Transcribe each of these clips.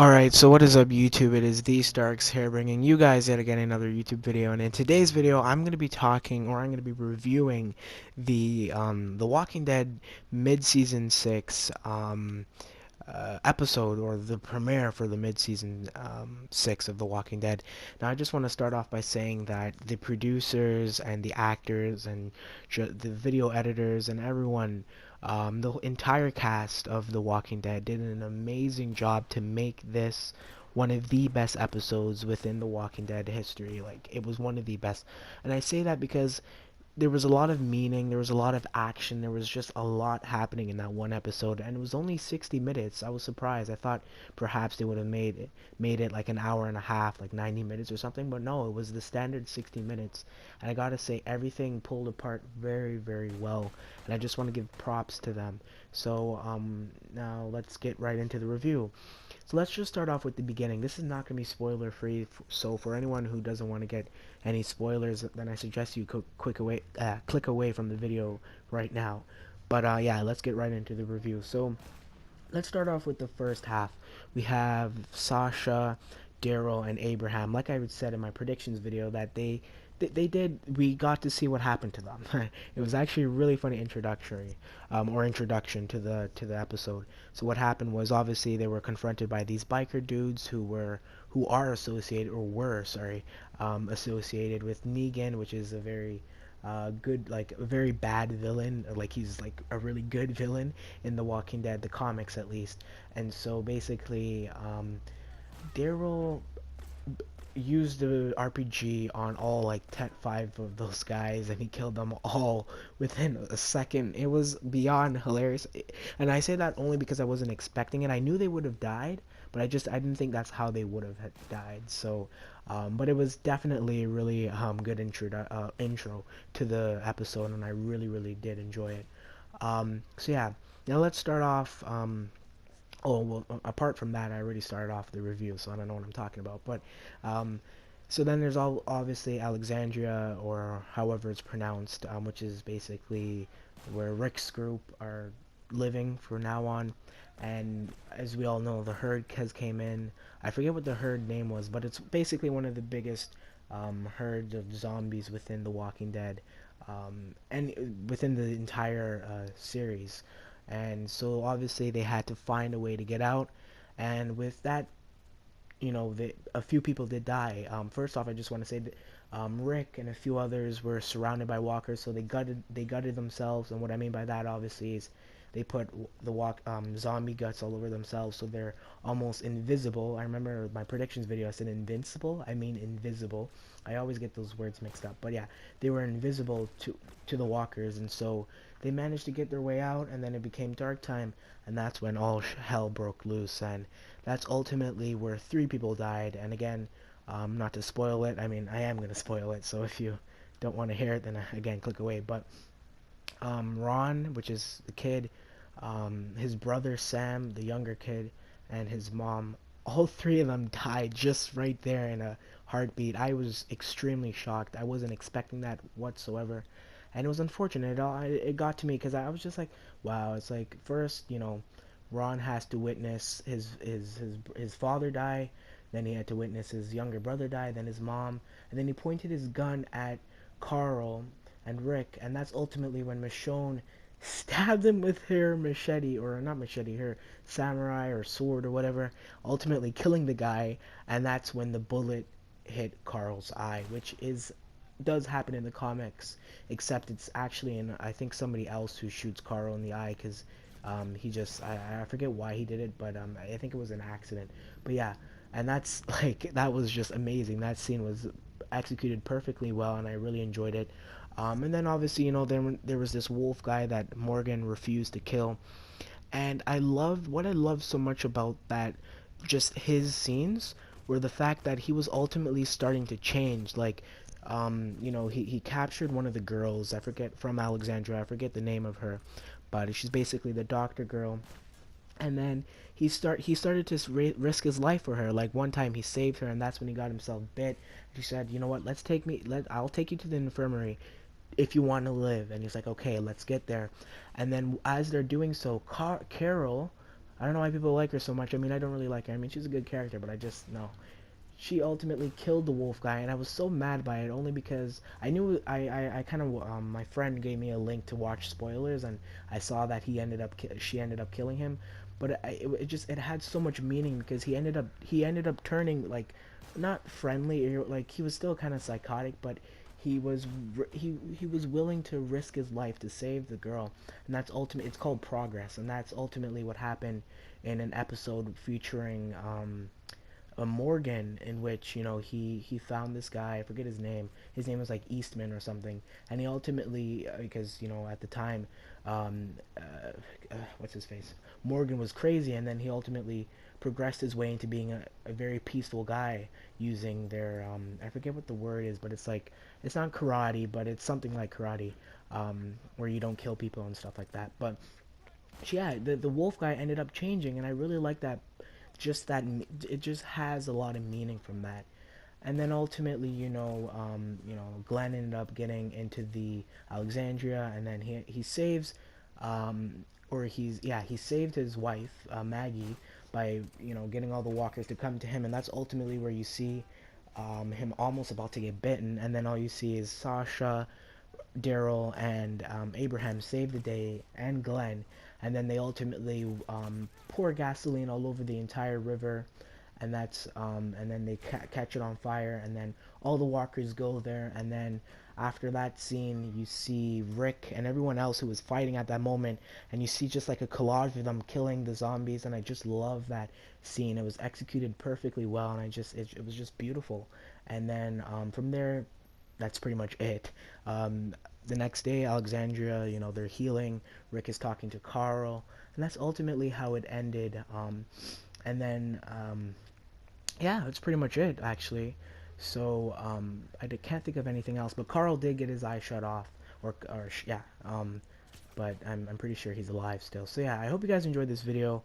Alright, so what is up YouTube? It is TheStarkz here bringing you guys yet again another YouTube video, and in today's video I'm going to be talking, or I'm going to be reviewing the Walking Dead mid-season 6 episode, or the premiere for the mid-season 6 of The Walking Dead. Now I just want to start off by saying that the producers and the actors and the video editors and everyone, the entire cast of The Walking Dead did an amazing job to make this one of the best episodes within The Walking Dead history. Like, it was one of the best. And I say that because there was a lot of meaning, there was a lot of action, there was just a lot happening in that one episode, and it was only 60 minutes. I was surprised. I thought perhaps they would have made it like an hour and a half, like 90 minutes or something, but no, it was the standard 60 minutes. And I gotta say, everything pulled apart very, very well, and I just want to give props to them. So now let's get right into the review. So let's just start off with the beginning. This is not going to be spoiler free, so for anyone who doesn't want to get any spoilers, then I suggest you click away from the video right now. But yeah, let's get right into the review. So let's start off with the first half. We have Sasha, Daryl, and Abraham. Like I said in my predictions video, that we got to see what happened to them. It was actually a really funny introduction to the episode. So what happened was, obviously they were confronted by these biker dudes who are associated, or were, sorry, associated with Negan, which is a very good, like a very bad villain. Like, he's like a really good villain in The Walking Dead, the comics at least. And so basically, Daryl used the RPG on all like 5 of those guys, and he killed them all within a second. It was beyond hilarious, and I say that only because I wasn't expecting it. I knew they would have died, but I didn't think that's how they would have died. So but it was definitely a really good intro to the episode, and I really did enjoy it. So yeah, now let's start off. Oh, well, apart from that, I already started off the review, so I don't know what I'm talking about. But, um, so then there's obviously Alexandria, or however it's pronounced, which is basically where Rick's group are living from now on. And as we all know, the herd has came in. I forget what the herd name was, but it's basically one of the biggest herds of zombies within The Walking Dead, and within the entire series. And so obviously they had to find a way to get out, and with that, a few people did die. First off, I just want to say that Rick and a few others were surrounded by walkers, so they gutted themselves. And what I mean by that, obviously, is they put zombie guts all over themselves, so they're almost invisible. I remember my predictions video, I said invincible. I mean invisible. I always get those words mixed up, but yeah, they were invisible to the walkers, and so they managed to get their way out. And then it became dark time, and that's when all hell broke loose. And that's ultimately where 3 people died. And again, not to spoil it, I mean, I am going to spoil it, so if you don't want to hear it, then again, click away. But Ron, which is the kid, his brother Sam, the younger kid, and his mom, all 3 of them died just right there in a heartbeat. I was extremely shocked. I wasn't expecting that whatsoever. And it was unfortunate. It got to me because I was just like, wow. It's like, first, Ron has to witness his father die, then he had to witness his younger brother die, then his mom, and then he pointed his gun at Carl and Rick, and that's ultimately when Michonne stabbed him with her machete, or not machete, her samurai or sword or whatever, ultimately killing the guy. And that's when the bullet hit Carl's eye, which does happen in the comics, except it's actually in, I think, somebody else who shoots Carl in the eye, because he just, I forget why he did it, but I think it was an accident. But yeah, and that's like, that was just amazing. That scene was executed perfectly well, and I really enjoyed it. And then obviously, there was this wolf guy that Morgan refused to kill, and what I loved so much about that, just his scenes, were the fact that he was ultimately starting to change. Like, he captured one of the girls, I forget, from Alexandria, I forget the name of her, but she's basically the doctor girl. And then he started to risk his life for her. Like, one time he saved her, and that's when he got himself bit. He said, "You know what? I'll take you to the infirmary if you want to live." And he's like, "Okay, let's get there." And then as they're doing so, Carol, I don't know why people like her so much. I mean, I don't really like her. I mean, she's a good character, but I just no. She ultimately killed the wolf guy, and I was so mad by it only because I knew I kind of my friend gave me a link to watch spoilers, and I saw that she ended up killing him, but it just it had so much meaning because he ended up turning like not friendly or like he was still kind of psychotic, but he was willing to risk his life to save the girl, and that's ultimate. It's called progress, and that's ultimately what happened in an episode featuring a Morgan, in which he found this guy. I forget his name. His name was like Eastman or something, and he ultimately because at the time, um, what's his face, Morgan was crazy, and then he ultimately progressed his way into being a very peaceful guy using their I forget what the word is, but it's like it's not karate, but it's something like karate, where you don't kill people and stuff like that. But yeah, the wolf guy ended up changing, and I really like that. Just that it just has a lot of meaning from that. And then ultimately, Glenn ended up getting into the Alexandria, and then he saves, or he saved his wife Maggie by getting all the walkers to come to him, and that's ultimately where you see him almost about to get bitten, and then all you see is Sasha, Daryl, and Abraham save the day, and Glenn, and then they ultimately pour gasoline all over the entire river, and then they catch it on fire, and then all the walkers go there, and then after that scene, you see Rick and everyone else who was fighting at that moment, and you see just like a collage of them killing the zombies, and I just love that scene. It was executed perfectly well, and it was just beautiful. And then from there, that's pretty much it. The next day, Alexandria, they're healing. Rick is talking to Carl, and that's ultimately how it ended. And then, yeah, that's pretty much it, actually. So can't think of anything else. But Carl did get his eye shut off, yeah. But I'm pretty sure he's alive still. So yeah, I hope you guys enjoyed this video.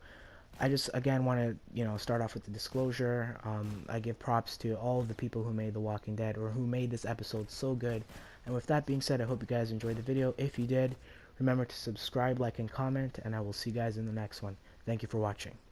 I just again want to start off with the disclosure. I give props to all of the people who made The Walking Dead or who made this episode so good. And with that being said, I hope you guys enjoyed the video. If you did, remember to subscribe, like, and comment, and I will see you guys in the next one. Thank you for watching.